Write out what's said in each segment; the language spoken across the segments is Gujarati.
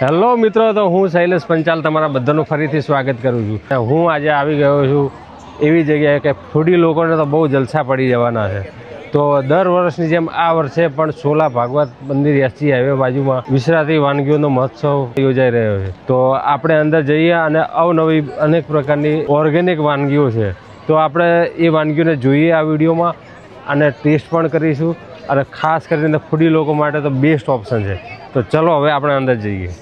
હેલો મિત્રો, તો હું શૈલેષ પંચાલ તમારા બધાનું ફરીથી સ્વાગત કરું છું। હું આજે આવી ગયો છું એવી જગ્યાએ કે ફૂડી લોકોને તો બહુ જલસા પડી જવાના છે। તો દર વર્ષની જેમ આ વર્ષે પણ સોલા ભાગવત મંદિર એસજી હાઈવે બાજુમાં વિસરાતી વાનગીઓનો મહોત્સવ યોજાઈ રહ્યો છે। તો આપણે અંદર જઈએ અને અવનવી અનેક પ્રકારની ઓર્ગેનિક વાનગીઓ છે, તો આપણે એ વાનગીઓને જોઈએ આ વિડીયોમાં અને ટેસ્ટ પણ કરીશું। અને ખાસ કરીને ફૂડી લોકો માટે તો બેસ્ટ ઓપ્શન છે। તો ચલો હવે આપણે અંદર જઈએ।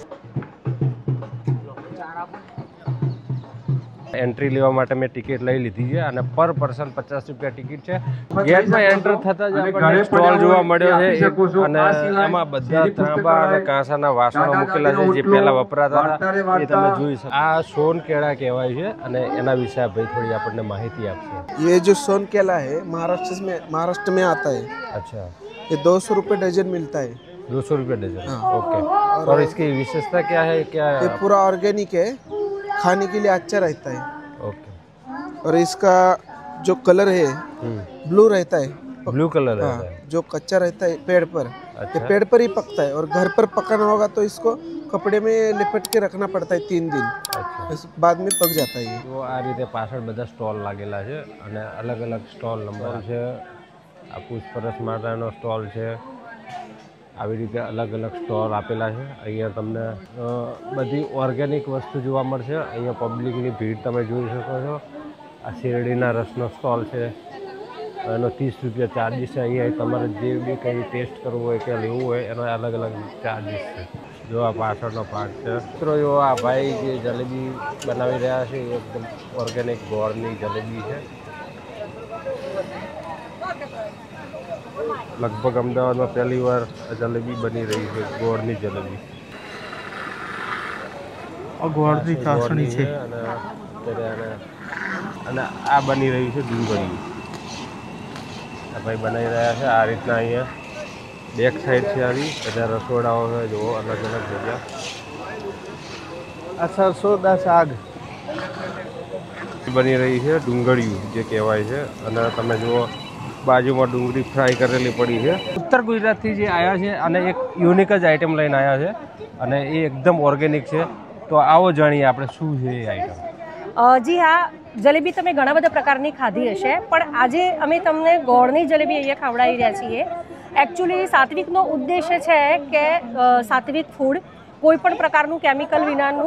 एंट्री लेवा माटे मैं टिकट लई लीधी है और पर पर्सन 50 रुपया टिकट है। गेट में एंटर थता ज आपने स्टॉल जोवा मळ्यो छे અને એમાં બધા ત્રાંબા અને કાંસાના વાસણો મૂકેલા છે જે પહેલા વપરાતા હતા એ તમે જોઈ શકો। આ સોનકેળા કહેવાય છે અને એના વિશે ભાઈ થોડી આપણને માહિતી આપશે। ये जो सोनकेला है महाराष्ट्र में आता है। अच्छा, ये 200 रुपये डजन मिलता है। 200 रुपये डजन। ओके, और इसकी विशेषता क्या है? क्या ये पूरा ऑर्गेनिक है, खाने के लिए अच्छा रहता है। ओके, और इसका जो कलर है ब्लू रहता है। ब्लू कलर है। जो कच्चा रहता है पेड़ पर, अच्छा। ये पेड़ पर ही पकता है और घर पर पकाना होगा तो इसको कपड़े में लिपट के रखना पड़ता है 3 दिन। अच्छा, बाद में पक जाता है। तो आ रीते पाछळ बधा स्टॉल लागेला छे અને अलग अलग स्टॉल नंबर छे। आ पूछपरछ माटेनो स्टॉल छे। આવી રીતે અલગ અલગ સ્ટોલ આપેલા છે। અહીંયા તમને બધી ઓર્ગેનિક વસ્તુ જોવા મળશે। અહીંયા પબ્લિકની ભીડ તમે જોઈ શકો છો। આ શેરડીના રસનો સ્ટોલ છે, એનો 30 રૂપિયા ચાર્જીસ છે। અહીંયા તમારે જે બી કંઈ ટેસ્ટ કરવું હોય કે લેવું હોય એનો અલગ અલગ ચાર્જીસ છે। જો આ પાછળનો પાર્ટ છે મિત્રો, જો આ ભાઈ જે જલેબી બનાવી રહ્યા છે એ એકદમ ઓર્ગેનિક ગોળની જલેબી છે। लगभग अमदावाद में पहली बार जलेबी बनी रही है, गोड़नी जलेबी और गोड़नी चासणी छे અને આ બની રહી છે ડુંગળી। આ ભાઈ બનાવી રહ્યા છે આ રીતના। અહીંયા બેક સાઈડ છે આવી બધા રસોડાઓ છે, જુઓ અલગ અલગ જગ્યા। આ સરસોદા શાક બની રહી છે, ડુંગળીયું જે કહેવાય છે। અને તમે જુઓ બાજુમાં ડુંગળી ફ્રાય કરેલી પડી છે। ઉત્તર ગુજરાતથી જે આવ્યા છે અને એક યુનિક જ આઈટમ લઈને આવ્યા છે અને એ એકદમ ઓર્ગેનિક છે। તો આવો જાણીએ આપણે શું છે એ આઈટમ। जी हाँ, जलेबी तमे घणा बधा प्रकारनी खाधी हशे, पण आजे अमे तमने गोळनी जलेबी अहींया खवडावी रह्या छीए। एक्चुअली सात्विकनो उद्देश्य छे के सात्विक फूड कोईपण प्रकारનું કેમિકલ વિનાનું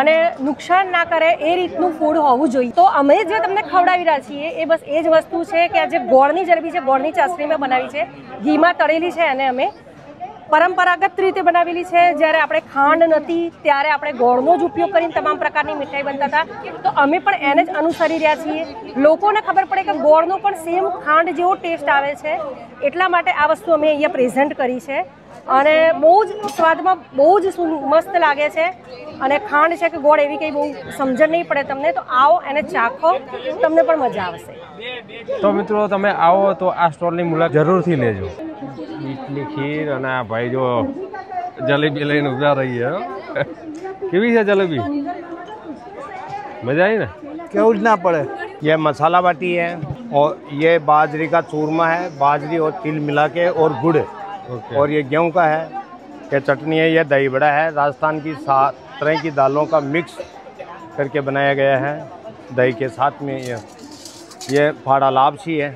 અને નુકસાન ના કરે એ રીતનું ફૂડ હોવું જોઈએ। તો અમે જે તમને ખવડાવી રહ્યા છીએ એ બસ એ જ વસ્તુ છે કે આ જે ગોળની જલેબી છે, ગોળની ચાસણીમાં બનાવી છે, ઘીમાં તળેલી છે અને અમે પરંપરાગત રીતે બનાવેલી છે। જ્યારે આપણે ખાંડ નહોતી ત્યારે આપણે ગોળનો જ ઉપયોગ કરીને તમામ પ્રકારની મીઠાઈ બનતા હતા, તો અમે પણ એને જ અનુસરી રહ્યા છીએ। લોકોને ખબર પડે કે ગોળનો પણ સેમ ખાંડ જેવો ટેસ્ટ આવે છે, એટલા માટે આ વસ્તુ અમે અહીંયા પ્રેઝન્ટ કરી છે અને બહુ જ સ્વાદમાં બહુ જ મસ્ત લાગે છે। અને ખાંડ છે કે ગોળ એવી કંઈ બહુ સમજણ નહીં પડે તમને, તો આવો એને ચાખો, તમને પણ મજા આવશે। તો મિત્રો તમે આવો તો આ સ્ટોલની મુલાકાત જરૂરથી લેજો। બીટની ખીર અને આ ભાઈ જો જલેબી લઈને ઊભા રહીએ। કેવી છે જલેબી? મજા આવી ને? केवल ना पड़े। ये मसाला बाटी है और ये बाजरे का चूरमा है, बाजरी और तिल मिला के और गुड़। और ये गेहूं का है, ये चटनी है, ये दही बड़ा है। राजस्थान की 7 तरह की दालों का मिक्स करके बनाया गया है दही के साथ में। ये फाड़ा लापसी है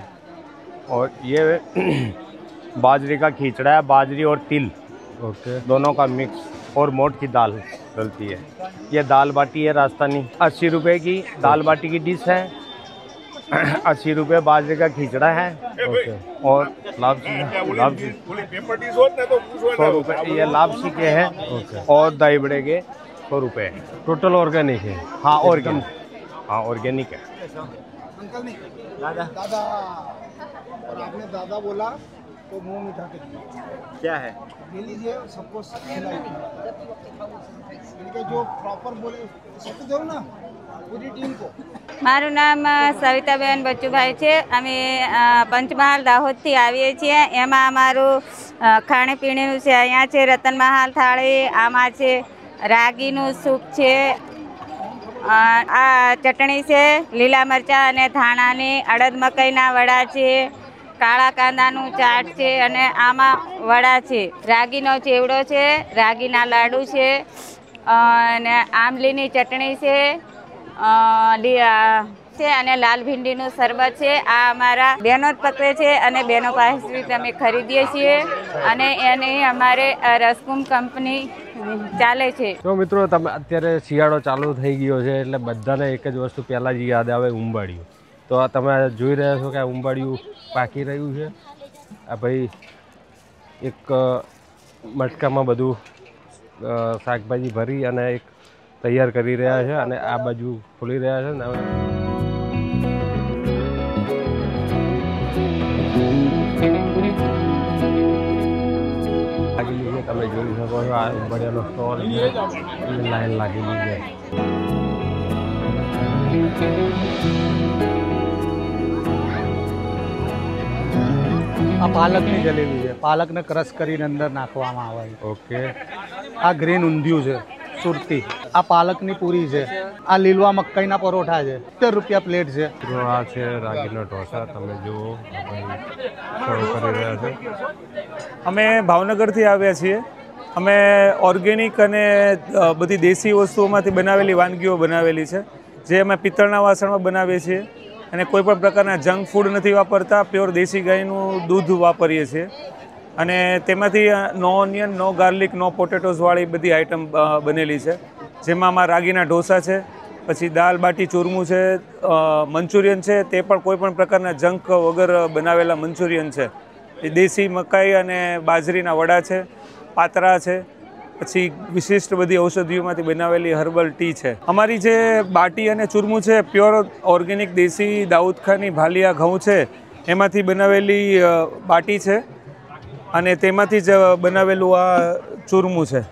और ये बाजरे का खिचड़ा है, बाजरी और तिल दोनों का मिक्स और मोट की दाल डलती है। ये दाल बाटी है राजस्थानी, 80 रुपये की दाल बाटी की डिश है। 80 रुपये बाजरे का खिचड़ा है और लापसी 100 रुपये ये लापसी के हैं और दही बड़े के 100 रुपये है। टोटल ऑर्गेनिक है? हाँ ऑर्गेनिक, हाँ ऑर्गेनिक है। दादा और आपने दादा बोला तो मुंह मिठा के क्या है ले लीजिए, सबको खिलाइए। इनके जो प्रॉपर बोले सबको दो ना, पूरी टीम को। મારું નામ સવિતાબેન બચ્ચુભાઈ છે। અમે પંચમહાલ દાહોદથી આવીએ છીએ। એમાં અમારું ખાણીપીણીનું છે, અહીંયા છે રતનમહાલ થાળી, આમાં છે રાગીનું સૂપ છે, આ ચટણી છે લીલા મરચાં અને ધાણાની, અડદ મકાઈના વડા છે, કાળા કાંદાનું ચાટ છે અને આમાં વડા છે, રાગીનો ચેવડો છે, રાગીના લાડુ છે અને આંબલીની ચટણી છે અને લાલ ભીંડીનું શરબત છે. આ અમારા બહેનો જ પકવે છે અને બહેનો પાસેથી અમે ખરીદીએ છીએ અને એની અમારે રસકુમ કંપની ચાલે છે. તો મિત્રો તમે અત્યારે શિયાળો ચાલુ થઈ ગયો છે એટલે બધાને એક જ વસ્તુ પહેલાં જ યાદ આવે, ઉંબાડિયું. તો આ તમે જોઈ રહ્યા છો કે આ ઉંબાડિયું પાકી રહ્યું છે. આ ભાઈ એક મટકામાં બધું શાકભાજી ભરી અને એક તૈયાર કરી રહ્યા છે અને આ બાજુ ખોલી રહ્યા છે ને લાગેલી છે. તમે જોઈ શકો છો આ ઉંબાડિયાનો સ્ટોલ છે, લાઈન લાગેલી છે. આ પાલકની જલેબી છે. પાલકને ક્રશ કરીને અંદર નાખવામાં આવે છે. ઓકે. આ ગ્રીન ઊંધિયું છે, સુરતી. આ પાલકની પૂરી છે. આ લીલવા મકાઈના પરોઠા છે, 70 રૂપિયા પ્લેટ છે. તો આ છે રાગીના ઢોસા. તમે જુઓ સર્વ કરી રહ્યા છે. અમે ભાવનગરથી આવ્યા છીએ. અમે ઓર્ગેનિક અને બધી દેશી વસ્તુઓમાંથી બનાવેલી વાનગીઓ બનાવેલી છે, જે અમે પિત્તળના વાસણમાં બનાવીએ છીએ અને કોઈ પણ પ્રકારના જંક ફૂડ નથી વાપરતા. પ્યોર દેશી ગાયનું દૂધ વાપરીએ છીએ અને તેમાંથી નો ઓનિયન, નો ગાર્લિક, નો પોટેટોઝવાળી બધી આઈટમ બનેલી છે, જેમાં અમારા રાગીના ઢોસા છે, પછી દાલ બાટી ચૂરમું છે, મંચુરિયન છે, તે પણ કોઈ પણ પ્રકારના જંક વગર બનાવેલા મંચુરિયન છે. એ દેશી મકાઈ અને બાજરીના વડા છે, પાતરા છે, પછી વિશિષ્ટ બધી ઔષધિઓમાંથી બનાવેલી હર્બલ ટી છે. અમારી જે બાટી અને ચૂરમું છે પ્યોર ઓર્ગેનિક દેશી દાઉદખાની ભાલિયા ઘઉં છે એમાંથી બનાવેલી બાટી છે અને તેમાંથી જ બનાવેલું આ ચૂરમું છે.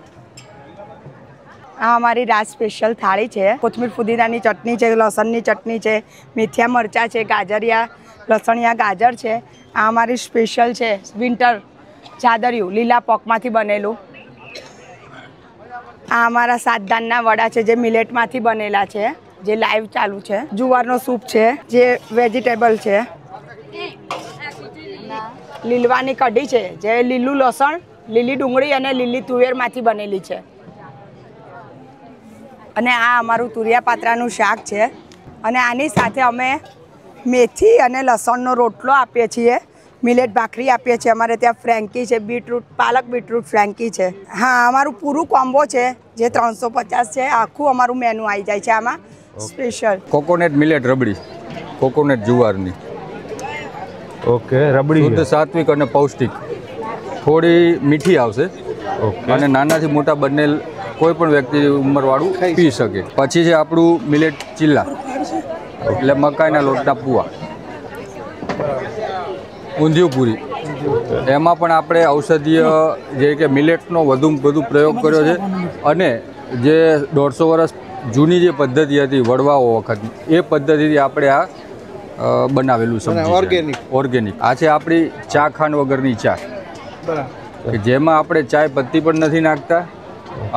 આ અમારી રાજ સ્પેશિયલ થાળી છે. કોથમીર ફુદીનાની ચટણી છે, લસણની ચટણી છે, મેથિયા મરચાં છે, ગાજરિયા લસણિયા ગાજર છે. આ અમારી સ્પેશિયલ છે વિન્ટર ચાદરિયું, લીલા પોકમાંથી બનેલું. આ અમારા સાતદાનના વડા છે જે મિલેટમાંથી બનેલા છે, જે લાઈવ ચાલુ છે. જુવારનો સૂપ છે જે વેજીટેબલ છે. લીલવાની કઢી છે જે લીલું લસણ, લીલી ડુંગળી અને લીલી તુવેરમાંથી બનેલી છે. અને આ અમારું તુરિયા પાત્રાનું શાક છે અને આની સાથે અમે મેથી અને લસણનો રોટલો આપીએ છીએ. મિલેટ ભાખરી આપીએ છીએ. અમારે ત્યાં ફ્રેન્કી છે, બીટરૂટ પાલક બીટરૂટ ફ્રેન્કી છે. હા, અમારું પૂરું કોમ્બો છે જે 350 છે. આખું અમારું મેનુ આવી જાય છે આમાં special. Coconut millet rabdi, coconut જુવારની. ઓકે. રબડી શુદ્ધ, સાત્વિક અને પૌષ્ટિક. થોડી મીઠી આવશે અને નાનાથી મોટા બંને કોઈ પણ વ્યક્તિ ઉંમરવાળું પી શકે. પછી છે આપણું મિલેટ ચીલા, એટલે મકાઈના લોટના પુઆ. ઊંધિયું પૂરી, એમાં પણ આપણે ઔષધીય જે કે મિલેટ્સનો વધુ પ્રયોગ કર્યો છે અને જે 150 વર્ષ જૂની જે પદ્ધતિ હતી વડવાઓ વખતની, એ પદ્ધતિથી આપણે આ બનાવેલું સબ્જી ઓર્ગેનિક. આ છે આપણી ચા ખાંડ વગરની ચા, કે જેમાં આપણે ચાય પત્તી પણ નથી નાખતા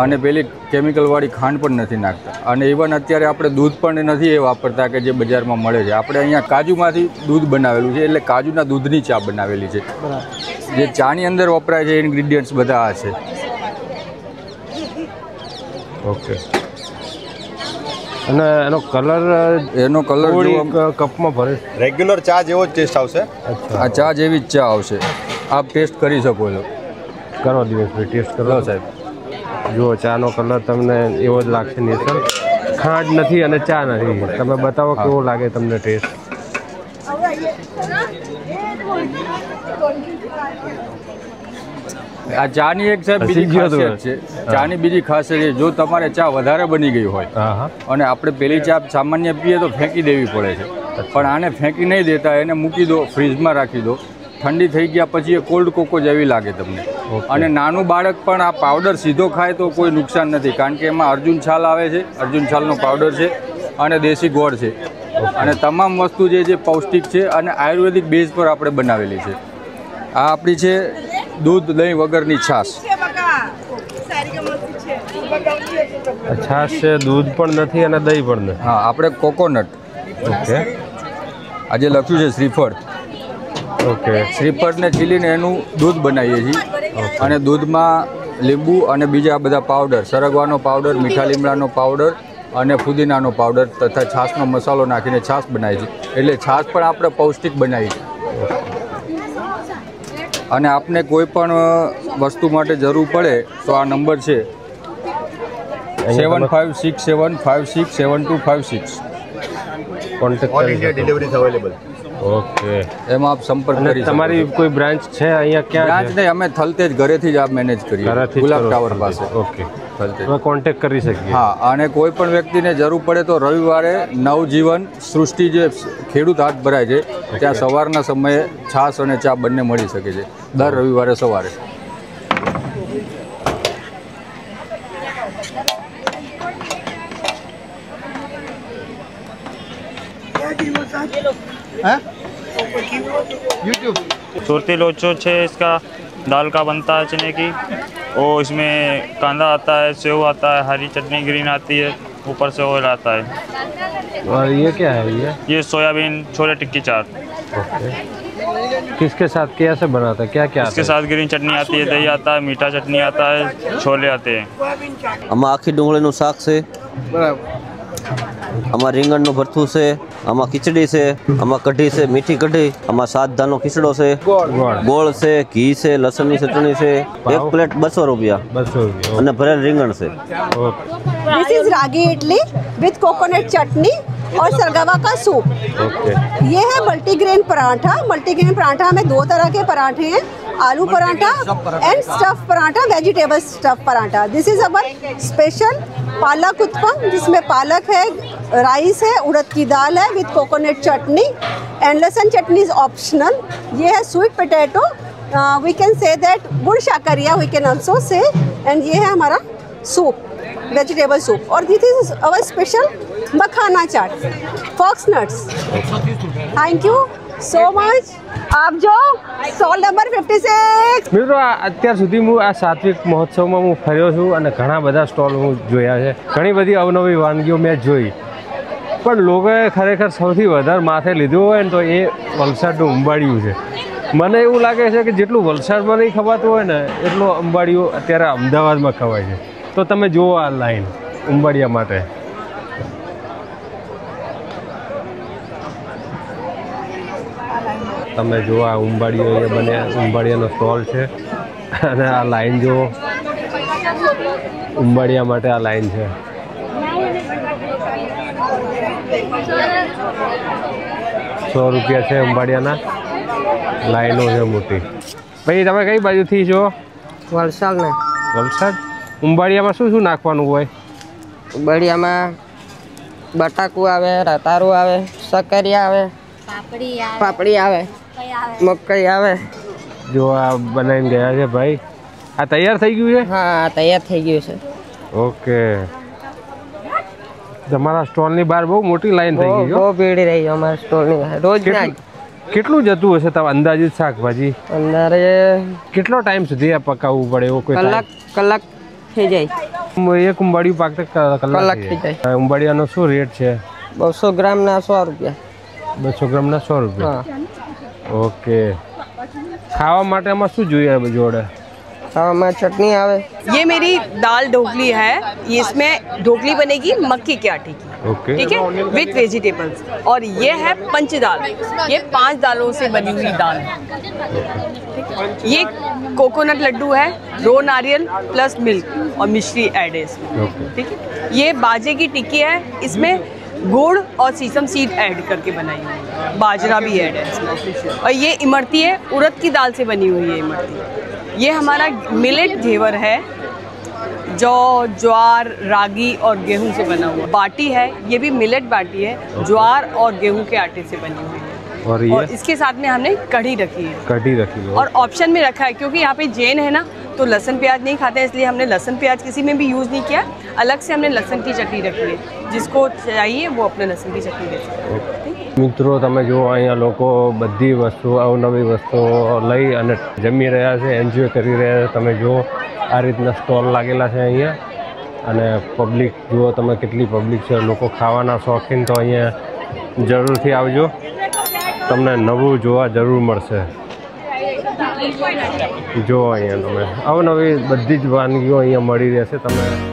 અને પેલી કેમિકલવાળી ખાંડ પણ નથી નાખતા. અને ઇવન અત્યારે આપણે દૂધ પણ નથી એ વાપરતા કે જે બજારમાં મળે છે. આપણે અહીંયા કાજુમાંથી દૂધ બનાવેલું છે, એટલે કાજુના દૂધની ચા બનાવેલી છે. જે ચાની અંદર વપરાય છે ઇન્ગ્રીડિયન્ટ્સ બધા આ છે. ઓકે. અને એનો કલર કપમાં ભરે રેગ્યુલર ચા જેવો જ ટેસ્ટ આવશે. આ ચા જેવી જ ચા આવશે. આપ ટેસ્ટ કરી શકો છો. કરો દિવસભાઈ, ટેસ્ટ કરો સાહેબ. જુઓ, ચાનો કલર તમને એવો જ લાગશે નેચરલ. ખાંડ નથી અને ચા નથી. તમે બતાવો કેવો લાગે તમને ટેસ્ટ. આ ચાની એક સાહેબ બીજી ખાસિયત છે. ચાની બીજી ખાસિયત છે, જો તમારે ચા વધારે બની ગઈ હોય અને આપણે પેલી ચા સામાન્ય પીએ તો ફેંકી દેવી પડે છે, પણ આને ફેંકી નહીં દેતા, એને મૂકી દો, ફ્રીજમાં રાખી દો. ઠંડી થઈ ગયા પછી એ કોલ્ડ કોકો જેવી લાગે તમને. અને નાનું બાળક પણ આ પાવડર સીધો ખાય તો કોઈ નુકસાન નથી, કારણ કે એમાં અર્જુન છાલ આવે છે, અર્જુન છાલનો પાવડર છે અને દેશી ગોળ છે. અને તમામ વસ્તુ જે પૌષ્ટિક છે અને આયુર્વેદિક બેઝ પર આપણે બનાવેલી છે. આ આપણી છે દૂધ દહીં વગરની છાશ. છાશ છે, દૂધ પણ નથી અને દહીં પણ નથી. હા, આપણે કોકોનટ. ઓકે. આજે લખ્યું છે શ્રીફળ. ઓકે. શ્રીફળને છીલીને એનું દૂધ બનાવીએ છીએ અને દૂધમાં લીંબુ અને બીજા બધા પાવડર, સરગવાનો પાવડર, મીઠા લીમડાનો પાવડર અને ફુદીનાનો પાવડર તથા છાશનો મસાલો નાખીને છાશ બનાવી છે. એટલે છાશ પણ આપણે પૌષ્ટિક બનાવી છે. અને આપને કોઈ પણ વસ્તુ માટે જરૂર પડે તો આ નંબર છે 7567567256. કોન્ટેક્ટ ऑल કરી इंडिया શકો. Delivery available. ઓકે. એમાં આપ સંપર્ક અને કરી શકો. તમારી કોઈ બ્રાન્ચ છે અહીંયા ક્યાં બ્રાન્ચ છે? નહીં, અમે થલતેજ ઘરેથી જ આપ મેનેજ કરીએ, ઘરેથી જ ગુલાબ કરો ટાવર છો? પાસે ઓકે. થલતેજ. તમે કોન્ટેક્ટ કરી શકીએ. હા, અને કોઈ પણ વ્યક્તિને જરૂર પડે તો રવિવારે નવજીવન સૃષ્ટિ જે ખેડૂત હાટ ભરાય છે ત્યાં સવારના સમયે છાશ અને ચા બંને મળી શકે છે દર રવિવારે સવારે. यूट्यूब सुरती लोचो है इसका, दाल का बनता है चने की, और इसमें कांदा आता है, सेव आता है, हरी चटनी ग्रीन आती है, ऊपर से ऑयल आता है. और ये क्या है ये सोयाबीन छोले टिक्की चाट. ओके. किसके साथ कैसे बनाता है, क्या क्या इसके साथ ग्रीन चटनी आती है, दही आता है, मीठा चटनी आता है, छोले आते हैं. આમાં આખી ડુંગળીનું શાક છે, આમાં રીંગણનું ભરથું છે, આમાં ખીચડી છે, આમાં કઢી છે, મીઠી કઢી, આમાં સાત દાનો ખીચડો છે, ગોળ છે, ઘી છે, લસણની ચટણી છે. એક પ્લેટ 200 રૂપિયા. 200 રૂપિયા. અને ભરેલ રીંગણ છે. This is ragi idli with coconut chutney और सरगवा का सूप. ओके. ये है मल्टीग्रेन पराठा. मल्टीग्रेन पराठा में 2 तरह के पराठे हैं, आलू paratha and stuff paratha, vegetable stuff paratha. This is our special पालक उत्पम, जिसमें पालक है, राइस है, उड़द की दाल है विद कोकोनट चटनी एंड लहसुन चटनी इज ऑप्शनल. ये है sweet potato, we can say that गुड़ शाकरिया we can also say. And ये है हमारा सूप, वेजिटेबल सूप. और this is our special makhana chaat, fox nuts. Thank you so much. आप जो स्टॉल नंबर 56. મિત્રો અત્યાર સુધી હું આ સાત્વિક મહોત્સવમાં હું ફર્યો છું અને ઘણા બધા સ્ટોલ હું જોયા છે, ઘણી બધી અવનવી વાનગીઓ મેં જોઈ, પણ લોકોએ ખરેખર સૌથી વધારે માથે લીધું હોય ને તો એ વલસાડનું ઉંબાડિયું છે. મને એવું લાગે છે કે જેટલું વલસાડમાં નહીં ખવાતું હોય ને એટલું ઉંબાડિયું અત્યારે અમદાવાદમાં ખવાય છે. તો તમે જુઓ આ લાઈન ઉંબાડિયા માટે. તમે જુઓ આ ઉંબાડિયો અહીંયા બને, ઉંબાડિયાનો સ્ટોલ છે અને આ લાઈન જુઓ, ઉંબાડિયા માટે આ લાઈન છે. ₹100 છે ઉંબાડિયાના, લાઈનો છે મોટી. ભાઈ તમે કઈ બાજુથી છો? વલસાડને. વલસાડ. ઉંબાડિયામાં શું શું નાખવાનું હોય? ઉંબાડિયામાં બટાકું આવે, રતારું આવે, સકરિયા આવે, પાપડી આવે, મકાઈ આવે. જો આ બનાવીને ગયા છે ભાઈ. આ તૈયાર થઈ ગયું છે? હા, તૈયાર થઈ ગયું છે. ઓકે. તમારા સ્ટોલની બહાર બહુ મોટી લાઈન થઈ ગઈ છે. બહુ ભીડ રહી છે અમારા સ્ટોલની બહાર રોજ. કેટલું જતું હશે તમે અંદાજિત શાકભાજી? અંદાજે કેટલો ટાઈમ સુધી આ પકાવવું પડે એવો કોઈ? કલાક થઈ જાય. એક ઉંબાડિયું પાકતા કલાક થઈ જાય. ઉંબાડિયાનો શું રેટ છે? 200 ગ્રામના 100 રૂપિયા. 200 ગ્રામના 100 રૂપિયા. ઓકે. ખાવા માટે આમાં શું જોઈએ જોડે? खावा चटनी आवे। ये मेरी दाल ढोकली है, ये इसमें ढोकली बनेगी मक्की के आटे की, ठीक है, विथ वेजिटेबल्स। और ये है पंच दाल, ये 5 दालों से बनी हुई दाल है। ये कोकोनट लड्डू है, रो नारियल प्लस मिल्क और मिश्री ऐड है इसमें, ठीक है। ये बाजे की टिक्की है, इसमें गुड़ और सीसम सीड ऐड करके बनाई हुई है, बाजरा भी ऐड है इसमें। और ये इमरती है, उड़द की दाल से बनी हुई है इमरती। ये हमारा मिलेट घेवर है, जौ, ज्वार, रागी और गेहूं से बना हुआ। बाटी है, ये भी मिलेट बाटी है, ज्वार और गेहूं के आटे से बनी हुई है। और इसके साथ में हमने कढ़ी रखी है, कढ़ी रखी है। और ऑप्शन में रखा है क्योंकि यहाँ पे जैन है ना, तो लहसुन प्याज नहीं खाते हैं, इसलिए हमने लहसुन प्याज किसी में भी यूज़ नहीं किया। अलग से हमने लहसुन की चटनी रखी है, जिसको चाहिए वो अपने लहसुन की चटनी ले सकते हैं। મિત્રો તમે જુઓ અહીંયા લોકો બધી વસ્તુ અવનવી વસ્તુઓ લઈ અને જમી રહ્યા છે, એન્જોય કરી રહ્યા છે। તમે જુઓ આ રીતના સ્ટોલ લાગેલા છે અહીંયા, અને પબ્લિક જુઓ તમે કેટલી પબ્લિક છે, લોકો ખાવાના શોખીન તો અહીંયા જરૂરથી આવજો, તમને નવું જોવા જરૂર મળશે। જો અહીંયા તમે અવનવી બધી જ વાનગીઓ અહીંયા મળી રહેશે. તમે